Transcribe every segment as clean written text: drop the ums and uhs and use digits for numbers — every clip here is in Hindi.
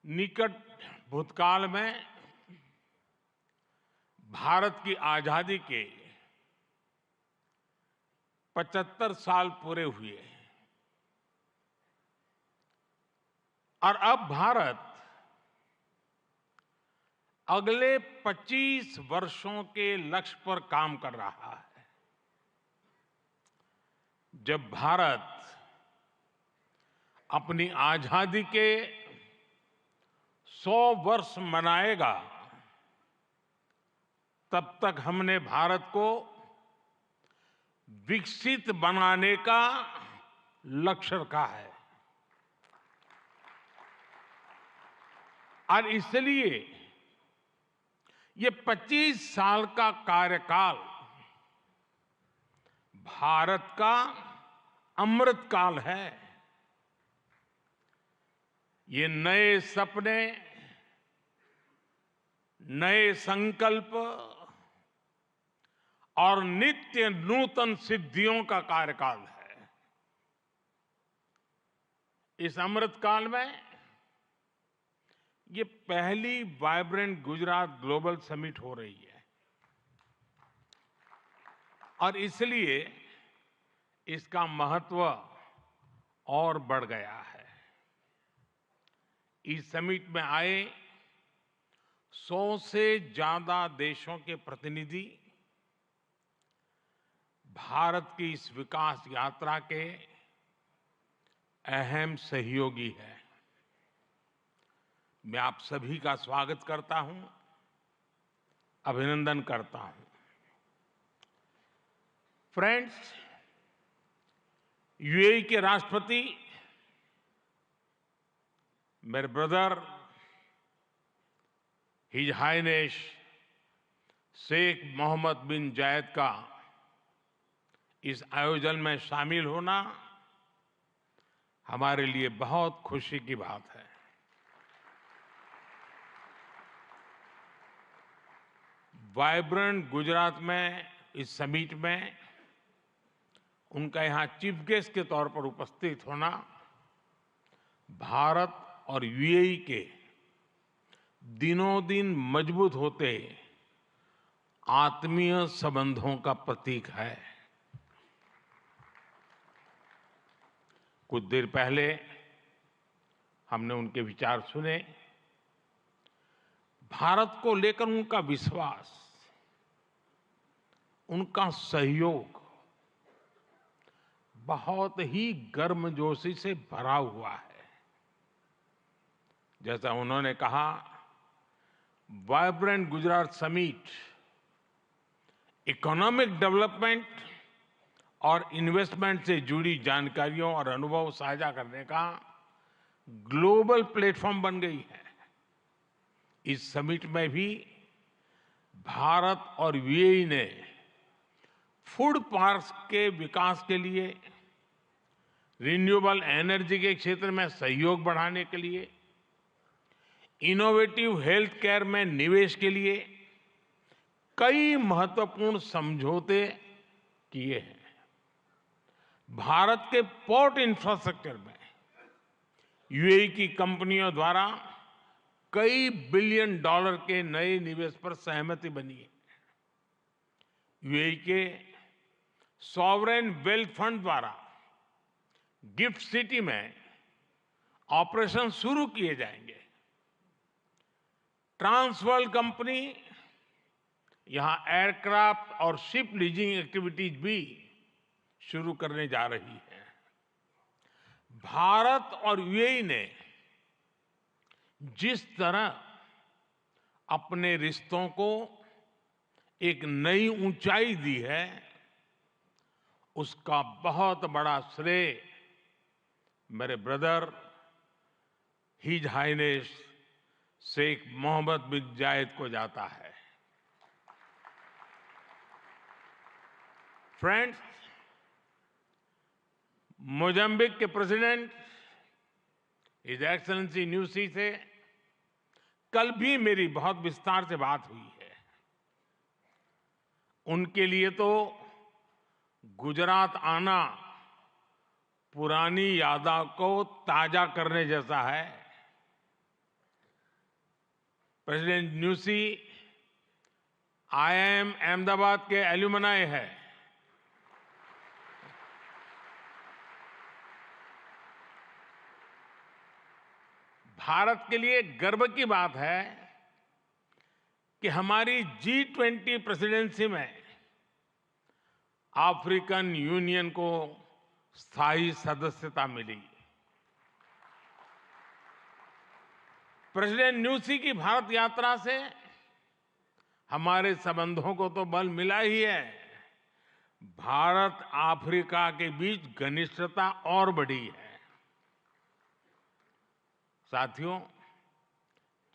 निकट भूतकाल में भारत की आजादी के 75 साल पूरे हुए और अब भारत अगले 25 वर्षों के लक्ष्य पर काम कर रहा है। जब भारत अपनी आजादी के 100 वर्ष मनाएगा, तब तक हमने भारत को विकसित बनाने का लक्ष्य रखा है और इसलिए ये 25 साल का कार्यकाल भारत का अमृत काल है। ये नए सपने, नए संकल्प और नित्य नूतन सिद्धियों का कार्यकाल है। इस अमृत काल में ये पहली वाइब्रेंट गुजरात ग्लोबल समिट हो रही है और इसलिए इसका महत्व और बढ़ गया है। इस समिट में आए 100 से ज्यादा देशों के प्रतिनिधि भारत की इस विकास यात्रा के अहम सहयोगी हैं। मैं आप सभी का स्वागत करता हूं, अभिनंदन करता हूं। फ्रेंड्स, यूएई के राष्ट्रपति मेरे brother his highness Sheikh Mohamed bin Zayed का इस आयोजन में शामिल होना हमारे लिए बहुत खुशी की बात है। वाइब्रेंट गुजरात में इस समिट में उनका यहां चीफ गेस्ट के तौर पर उपस्थित होना भारत और यूएई के दिनों दिन मजबूत होते आत्मीय संबंधों का प्रतीक है। कुछ देर पहले हमने उनके विचार सुने। भारत को लेकर उनका विश्वास, उनका सहयोग बहुत ही गर्मजोशी से भरा हुआ है। जैसा उन्होंने कहा, vibrant Gujarat summit economic development और इन्वेस्टमेंट से जुड़ी जानकारियों और अनुभव साझा करने का ग्लोबल प्लेटफॉर्म बन गई है। इस समिट में भी भारत और यूएई ने फूड पार्क्स के विकास के लिए, रिन्यूएबल एनर्जी के क्षेत्र में सहयोग बढ़ाने के लिए, इनोवेटिव हेल्थ केयर में निवेश के लिए कई महत्वपूर्ण समझौते किए हैं। भारत के पोर्ट इंफ्रास्ट्रक्चर में यूएई की कंपनियों द्वारा कई बिलियन डॉलर के नए निवेश पर सहमति बनी है। यूएई के सॉवरेन वेल्थ फंड द्वारा गिफ्ट सिटी में ऑपरेशन शुरू किए जाएंगे। ट्रांसवर्ल्ड कंपनी यहां एयरक्राफ्ट और शिप लीजिंग एक्टिविटीज भी शुरू करने जा रही है। भारत और यूएई ने जिस तरह अपने रिश्तों को एक नई ऊंचाई दी है, उसका बहुत बड़ा श्रेय मेरे brother his highness Sheikh Mohamed bin Zayed को जाता है। फ्रेंड्स, मोजाम्बिक के प्रेसिडेंट हिज एक्सेलेंसी न्यूसी से कल भी मेरी बहुत विस्तार से बात हुई है। उनके लिए तो गुजरात आना पुरानी यादों को ताजा करने जैसा है। प्रेसिडेंट न्यूसी आईआईएम अहमदाबाद के एल्यूमनाई है। भारत के लिए गर्व की बात है कि हमारी G20 प्रेसिडेंसी में अफ्रीकन यूनियन को स्थायी सदस्यता मिली। प्रेसिडेंट न्यूसी की भारत यात्रा से हमारे संबंधों को तो बल मिला ही है, भारत अफ्रीका के बीच घनिष्ठता और बढ़ी है। साथियों,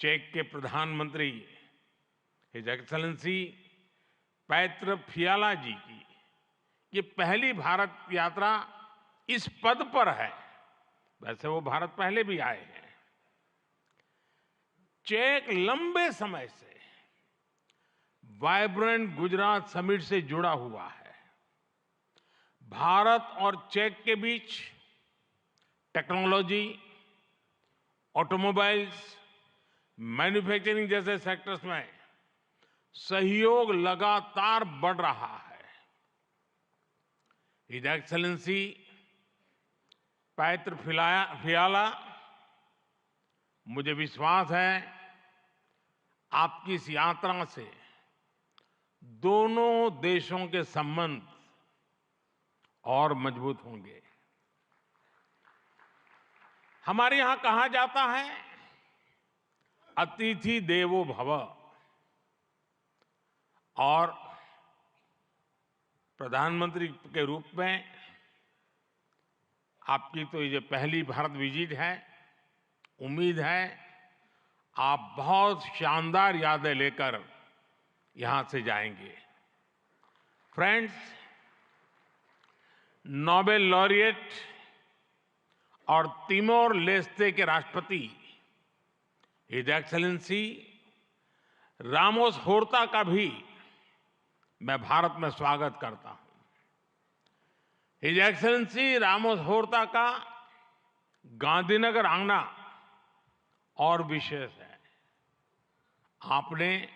चेक के प्रधानमंत्री हिज एक्सेलेंसी पैत्र फियाला जी की ये पहली भारत यात्रा इस पद पर है। वैसे वो भारत पहले भी आए हैं। चेक लंबे समय से वाइब्रेंट गुजरात समिट से जुड़ा हुआ है। भारत और चेक के बीच टेक्नोलॉजी, ऑटोमोबाइल्स, मैन्युफैक्चरिंग जैसे सेक्टर्स में सहयोग लगातार बढ़ रहा है। हिज एक्सेलेंसी पैत्र फियाला, मुझे विश्वास है आपकी इस यात्रा से दोनों देशों के संबंध और मजबूत होंगे। हमारे यहां कहा जाता है, अतिथि देवो भव, और प्रधानमंत्री के रूप में आपकी तो ये पहली भारत विजिट है। उम्मीद है आप बहुत शानदार यादें लेकर यहां से जाएंगे। फ्रेंड्स, नोबेल लॉरिएट और तिमोर लेस्ते के राष्ट्रपति हिज एक्सेलेंसी रामोस होर्ता का भी मैं भारत में स्वागत करता हूं। हिज एक्सेलेंसी रामोस होर्ता का गांधीनगर आना और विशेष है। आपने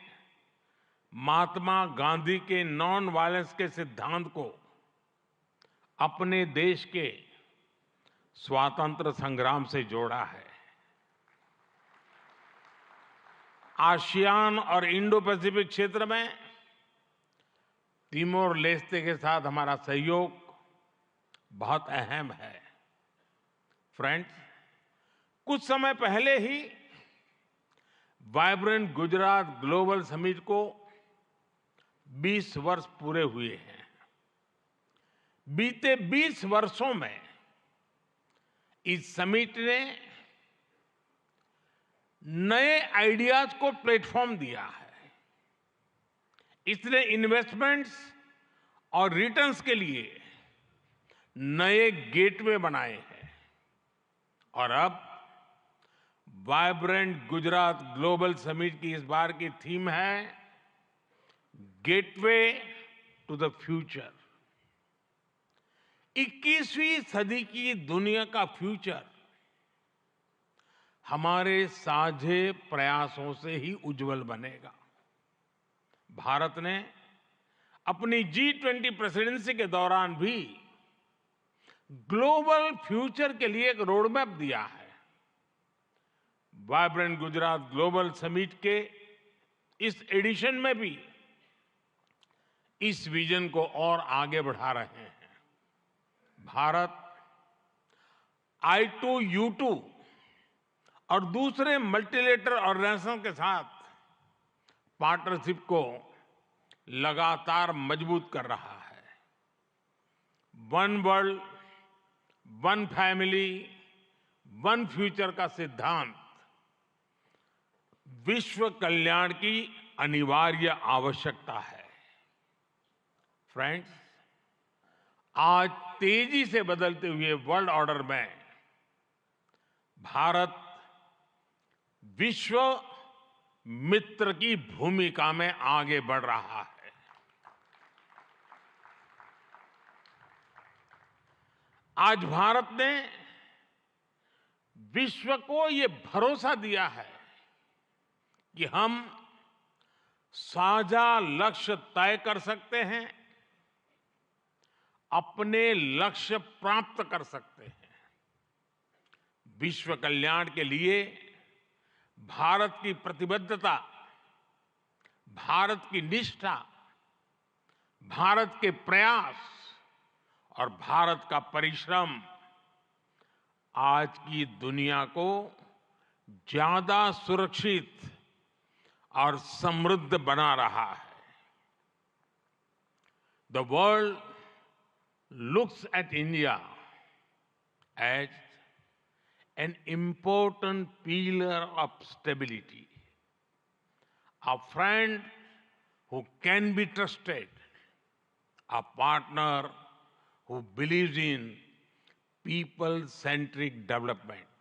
महात्मा गांधी के नॉन वायलेंस के सिद्धांत को अपने देश के स्वातंत्र संग्राम से जोड़ा है। आसियान और इंडो पैसिफिक क्षेत्र में तिमोर लेस्ते के साथ हमारा सहयोग बहुत अहम है। फ्रेंड्स, कुछ समय पहले ही वाइब्रेंट गुजरात ग्लोबल समिट को 20 वर्ष पूरे हुए हैं। बीते 20 वर्षों में इस समिट ने नए आइडियाज को प्लेटफॉर्म दिया है। इसने इन्वेस्टमेंट्स और रिटर्न्स के लिए नए गेटवे बनाए हैं। और अब वाइब्रेंट गुजरात ग्लोबल समिट की इस बार की थीम है गेटवे टू द फ्यूचर। 21वीं सदी की दुनिया का फ्यूचर हमारे साझे प्रयासों से ही उज्जवल बनेगा। भारत ने अपनी G20 प्रेसिडेंसी के दौरान भी ग्लोबल फ्यूचर के लिए एक रोड मैप दिया है। वाइब्रेंट गुजरात ग्लोबल समिट के इस एडिशन में भी इस विजन को और आगे बढ़ा रहे हैं। भारत I2U2 और दूसरे मल्टीलेटरल ऑर्गेनाइजेशन के साथ पार्टनरशिप को लगातार मजबूत कर रहा है। One world, one family, one future का सिद्धांत विश्व कल्याण की अनिवार्य आवश्यकता है। फ्रेंड्स, आज तेजी से बदलते हुए वर्ल्ड ऑर्डर में भारत विश्व मित्र की भूमिका में आगे बढ़ रहा है। आज भारत ने विश्व को ये भरोसा दिया है कि हम साझा लक्ष्य तय कर सकते हैं, अपने लक्ष्य प्राप्त कर सकते हैं। विश्व कल्याण के लिए भारत की प्रतिबद्धता, भारत की निष्ठा, भारत के प्रयास और भारत का परिश्रम आज की दुनिया को ज्यादा सुरक्षित और समृद्ध बना रहा है। The world looks at India as an important pillar of stability, a friend who can be trusted, a partner who believes in people-centric development.